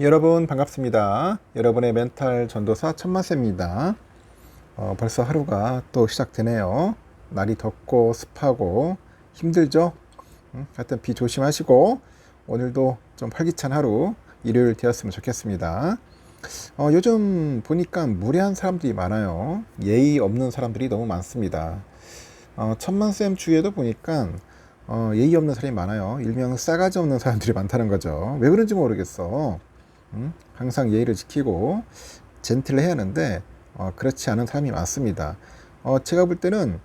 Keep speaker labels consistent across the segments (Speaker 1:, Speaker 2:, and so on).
Speaker 1: 여러분 반갑습니다. 여러분의 멘탈 전도사 천마세입니다. 벌써 하루가 또 시작되네요. 날이 덥고 습하고 힘들죠? 하여튼 비 조심하시고 오늘도 좀 활기찬 하루 일요일 되었으면 좋겠습니다. 요즘 보니까 무례한 사람들이 많아요. 예의 없는 사람들이 너무 많습니다. 천만쌤 주위에도 보니까 예의 없는 사람이 많아요. 일명 싸가지 없는 사람들이 많다는 거죠. 왜 그런지 모르겠어. 항상 예의를 지키고 젠틀해야 하는데 그렇지 않은 사람이 많습니다. 제가 볼 때는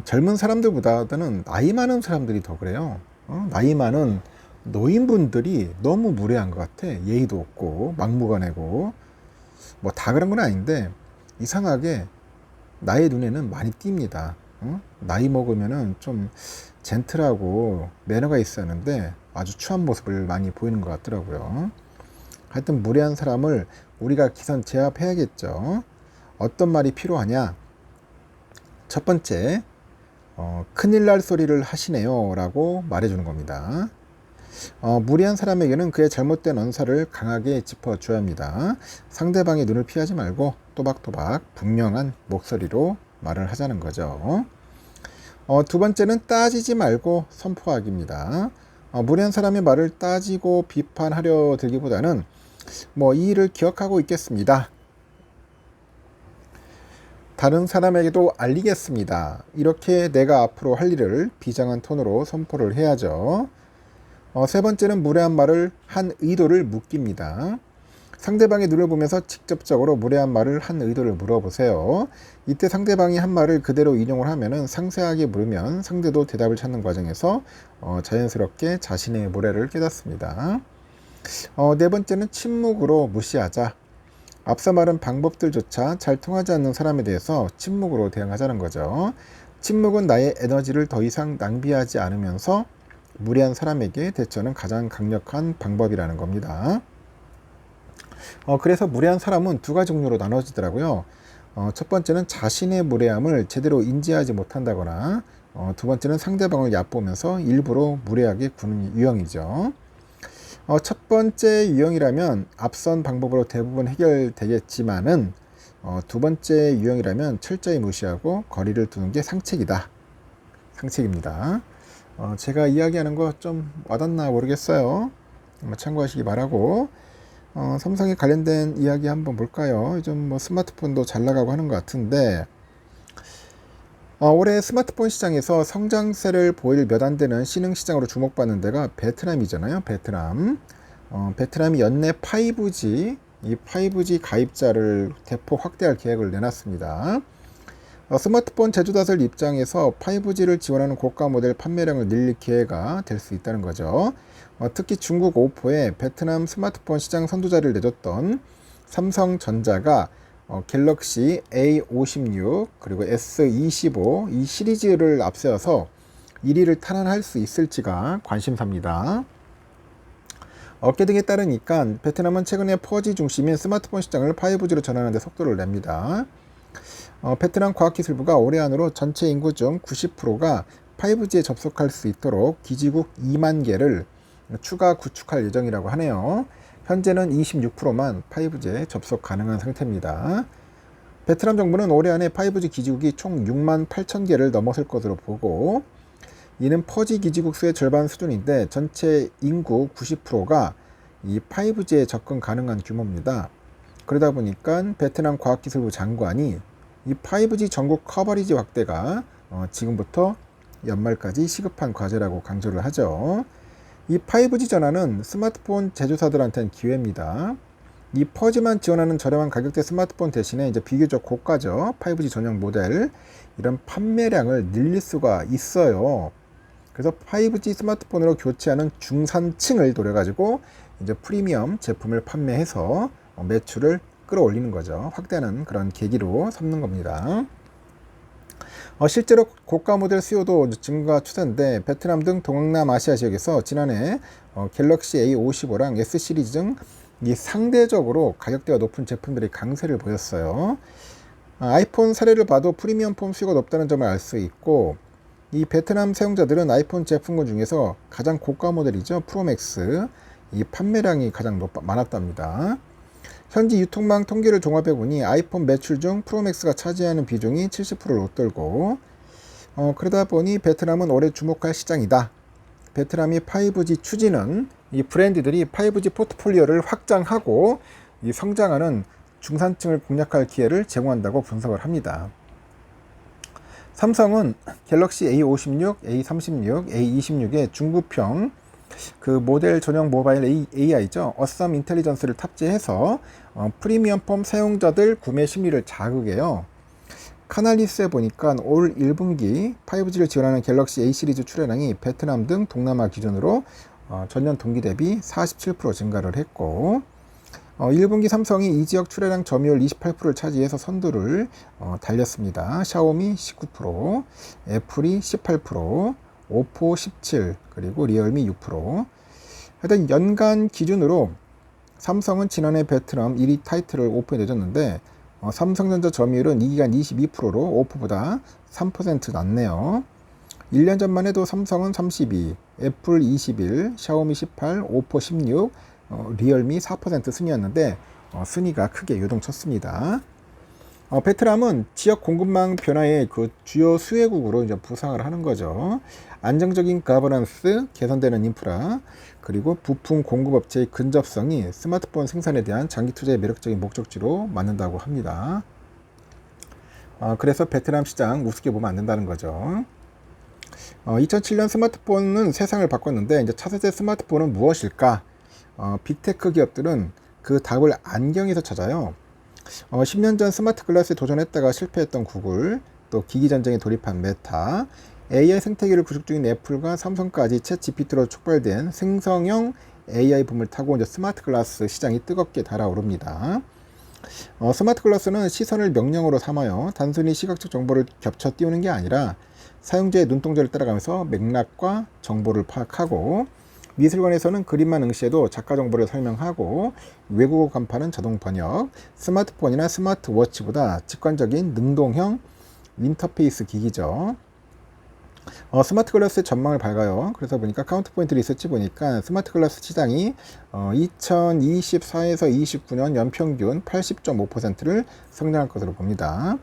Speaker 1: 젊은 사람들보다는 나이 많은 사람들이 더 그래요. 나이 많은 노인분들이 너무 무례한 것 같아. 예의도 없고 막무가내고 뭐 다 그런 건 아닌데 이상하게 나의 눈에는 많이 띕니다. 나이 먹으면은 좀 젠틀하고 매너가 있었는데 아주 추한 모습을 많이 보이는 것 같더라고요. 하여튼 무례한 사람을 우리가 기선 제압해야겠죠. 어떤 말이 필요하냐? 첫 번째, 큰일 날 소리를 하시네요 라고 말해주는 겁니다. 무례한 사람에게는 그의 잘못된 언사를 강하게 짚어줘야 합니다. 상대방의 눈을 피하지 말고 또박또박 분명한 목소리로 말을 하자는 거죠. 두 번째는 따지지 말고 선포하기입니다. 무례한 사람의 말을 따지고 비판하려 들기보다는 이 일을 기억하고 있겠습니다. 다른 사람에게도 알리겠습니다. 이렇게 내가 앞으로 할 일을 비장한 톤으로 선포를 해야죠. 세 번째는 무례한 말을 한 의도를 묻깁니다. 상대방의 눈을 보면서 직접적으로 무례한 말을 한 의도를 물어보세요. 이때 상대방이 한 말을 그대로 인용을 하면은 상세하게 물으면 상대도 대답을 찾는 과정에서 자연스럽게 자신의 무례를 깨닫습니다. 네 번째는 침묵으로 무시하자. 앞서 말한 방법들조차 잘 통하지 않는 사람에 대해서 침묵으로 대응하자는 거죠. 침묵은 나의 에너지를 더 이상 낭비하지 않으면서 무례한 사람에게 대처는 가장 강력한 방법이라는 겁니다. 그래서 무례한 사람은 두 가지 종류로 나눠지더라고요. 첫 번째는 자신의 무례함을 제대로 인지하지 못한다거나 두 번째는 상대방을 얕보면서 일부러 무례하게 구는 유형이죠. 첫 번째 유형이라면 앞선 방법으로 대부분 해결되겠지만은 두 번째 유형이라면 철저히 무시하고 거리를 두는 게 상책입니다. 제가 이야기하는 거 좀 와닿나 모르겠어요. 참고하시기 바라고. 삼성에 관련된 이야기 한번 볼까요? 요즘 스마트폰도 잘 나가고 하는 것 같은데 올해 스마트폰 시장에서 성장세를 보일 몇 안 되는 신흥 시장으로 주목받는 데가 베트남이잖아요. 베트남이 연내 5G 가입자를 대폭 확대할 계획을 내놨습니다. 스마트폰 제조사들 입장에서 5G를 지원하는 고가 모델 판매량을 늘릴 기회가 될 수 있다는 거죠. 특히 중국 오포에 베트남 스마트폰 시장 선두자리를 내줬던 삼성전자가 갤럭시 A56 그리고 S25 이 시리즈를 앞세워서 1위를 탄환할 수 있을지가 관심사입니다. 업계 등에 따르니까 베트남은 최근에 4G 중심인 스마트폰 시장을 5G로 전환하는 데 속도를 냅니다. 베트남 과학기술부가 올해 안으로 전체 인구 중 90%가 5G에 접속할 수 있도록 기지국 2만 개를 추가 구축할 예정이라고 하네요. 현재는 26%만 5G에 접속 가능한 상태입니다. 베트남 정부는 올해 안에 5G 기지국이 총 6만 8천 개를 넘어설 것으로 보고 이는 4G 기지국 수의 절반 수준인데 전체 인구 90%가 이 5G에 접근 가능한 규모입니다. 그러다 보니까 베트남 과학기술부 장관이 이 5G 전국 커버리지 확대가 지금부터 연말까지 시급한 과제라고 강조를 하죠. 이 5G 전환은 스마트폰 제조사들한테는 기회입니다. 이 4G만 지원하는 저렴한 가격대 스마트폰 대신에 이제 비교적 고가죠. 5G 전용 모델 이런 판매량을 늘릴 수가 있어요. 그래서 5G 스마트폰으로 교체하는 중산층을 노려가지고 이제 프리미엄 제품을 판매해서 매출을 끌어올리는 거죠. 확대하는 그런 계기로 삼는 겁니다. 실제로 고가 모델 수요도 증가 추세인데 베트남 등 동남아시아 지역에서 지난해 갤럭시 A55랑 S 시리즈 등 이 상대적으로 가격대가 높은 제품들이 강세를 보였어요. 아이폰 사례를 봐도 프리미엄 폰 수요가 높다는 점을 알 수 있고 이 베트남 사용자들은 아이폰 제품군 중에서 가장 고가 모델이죠. 프로맥스 이 판매량이 가장 많았답니다. 현지 유통망 통계를 종합해 보니 아이폰 매출 중 프로맥스가 차지하는 비중이 70%를 웃돌고 그러다 보니 베트남은 올해 주목할 시장이다. 베트남이 5G 추진은 이 브랜드들이 5G 포트폴리오를 확장하고 이 성장하는 중산층을 공략할 기회를 제공한다고 분석을 합니다. 삼성은 갤럭시 A56, A36, A26의 중부평 그 모델 전용 모바일 AI죠. 어썸 인텔리전스를 탑재해서 프리미엄 폼 사용자들 구매 심리를 자극해요. 카날리스에 보니까 올 1분기 5G를 지원하는 갤럭시 A 시리즈 출하량이 베트남 등 동남아 기준으로 전년 동기 대비 47% 증가를 했고 1분기 삼성이 이 지역 출하량 점유율 28%를 차지해서 선두를 달렸습니다. 샤오미 19%, 애플이 18%, 오포 17, 그리고 리얼미 6%. 하여튼 연간 기준으로 삼성은 지난해 베트남 1위 타이틀을 오포에 내줬는데 삼성전자 점유율은 2기간 22%로 오포보다 3% 낮네요. 1년 전만 해도 삼성은 32, 애플 21, 샤오미 18, 오포 16, 리얼미 4% 순위였는데 순위가 크게 요동쳤습니다. 베트남은 지역 공급망 변화의 그 주요 수혜국으로 이제 부상을 하는 거죠. 안정적인 가버넌스, 개선되는 인프라, 그리고 부품 공급업체의 근접성이 스마트폰 생산에 대한 장기 투자의 매력적인 목적지로 맞는다고 합니다. 그래서 베트남 시장 우습게 보면 안 된다는 거죠. 2007년 스마트폰은 세상을 바꿨는데 이제 차세대 스마트폰은 무엇일까? 빅테크 기업들은 그 답을 안경에서 찾아요. 10년 전 스마트 글라스에 도전했다가 실패했던 구글, 또 기기전쟁에 돌입한 메타, AI 생태계를 구축 중인 애플과 삼성까지 챗 GPT로 촉발된 생성형 AI 붐을 타고 이제 스마트 글라스 시장이 뜨겁게 달아오릅니다. 스마트 글라스는 시선을 명령으로 삼아요. 단순히 시각적 정보를 겹쳐 띄우는 게 아니라 사용자의 눈동자를 따라가면서 맥락과 정보를 파악하고 미술관에서는 그림만 응시해도 작가 정보를 설명하고 외국어 간판은 자동 번역, 스마트폰이나 스마트워치보다 직관적인 능동형 인터페이스 기기죠. 스마트 글라스의 전망을 밝아요. 그래서 보니까 카운트포인트 리서치 보니까 스마트 글라스 시장이 2024에서 29년 연평균 80.5%를 성장할 것으로 봅니다.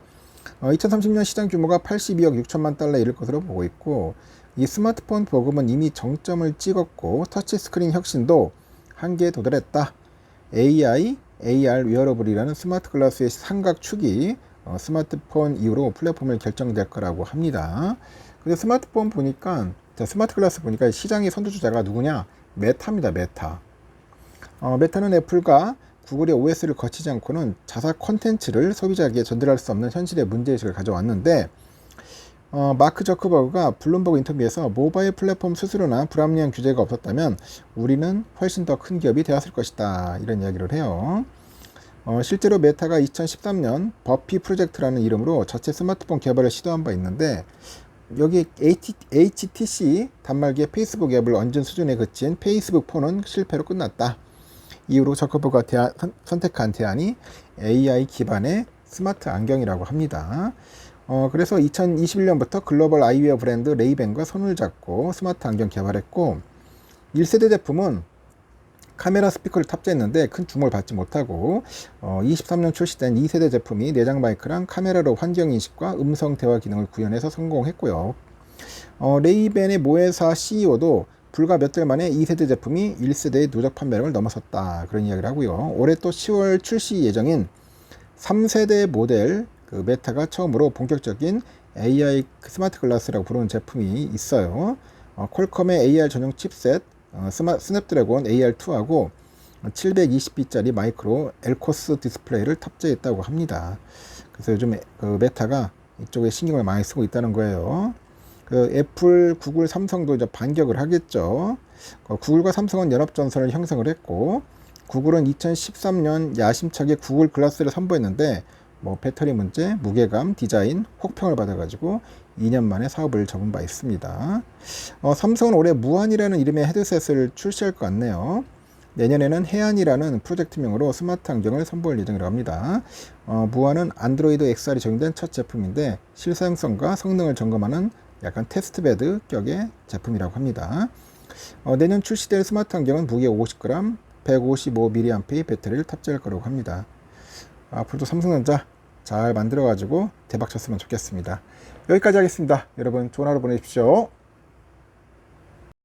Speaker 1: 2030년 시장 규모가 82억 6천만 달러에 이를 것으로 보고 있고 이 스마트폰 보급은 이미 정점을 찍었고 터치 스크린 혁신도 한계에 도달했다. AI, AR 웨어러블이라는 스마트 글라스의 삼각축이 스마트폰 이후로 플랫폼을 결정될 거라고 합니다. 근데 스마트폰 보니까 스마트 글라스 보니까 시장의 선두주자가 누구냐? 메타입니다. 메타. 메타는 애플과 구글의 OS를 거치지 않고는 자사 콘텐츠를 소비자에게 전달할 수 없는 현실의 문제의식을 가져왔는데 마크 저커버그가 블룸버그 인터뷰에서 모바일 플랫폼 수수료나 불합리한 규제가 없었다면 우리는 훨씬 더 큰 기업이 되었을 것이다. 이런 이야기를 해요. 실제로 메타가 2013년 버피 프로젝트라는 이름으로 자체 스마트폰 개발을 시도한 바 있는데 여기 HTC 단말기에 페이스북 앱을 얹은 수준에 그친 페이스북 폰은 실패로 끝났다. 이후로 저커버그가 선택한 대안이 AI 기반의 스마트 안경이라고 합니다. 그래서 2021년부터 글로벌 아이웨어 브랜드 레이벤과 손을 잡고 스마트 안경 개발했고 1세대 제품은 카메라 스피커를 탑재했는데 큰 주목을 받지 못하고 23년 출시된 2세대 제품이 내장 마이크랑 카메라로 환경인식과 음성 대화 기능을 구현해서 성공했고요. 레이벤의 모회사 CEO도 불과 몇 달 만에 2세대 제품이 1세대의 누적 판매량을 넘어섰다. 그런 이야기를 하고요. 올해 또 10월 출시 예정인 3세대 모델 그 메타가 처음으로 본격적인 AI 스마트 글라스라고 부르는 제품이 있어요. 퀄컴의 AR 전용 칩셋 스냅드래곤 AR2하고 720p짜리 마이크로 엘코스 디스플레이를 탑재했다고 합니다. 그래서 요즘 그 메타가 이쪽에 신경을 많이 쓰고 있다는 거예요. 그 애플, 구글, 삼성도 이제 반격을 하겠죠. 구글과 삼성은 연합전선을 형성을 했고 구글은 2013년 야심차게 구글 글라스를 선보였는데 뭐 배터리 문제, 무게감, 디자인, 혹평을 받아가지고 2년 만에 사업을 접은 바 있습니다. 삼성은 올해 무한이라는 이름의 헤드셋을 출시할 것 같네요. 내년에는 해안이라는 프로젝트명으로 스마트 안경을 선보일 예정이라고 합니다. 무한은 안드로이드 XR이 적용된 첫 제품인데 실사용성과 성능을 점검하는 약간 테스트베드 격의 제품이라고 합니다. 내년 출시될 스마트 안경은 무게 50g, 155mAh의 배터리를 탑재할 거라고 합니다. 앞으로도 삼성전자 잘 만들어가지고 대박 쳤으면 좋겠습니다. 여기까지 하겠습니다. 여러분 좋은 하루 보내십시오.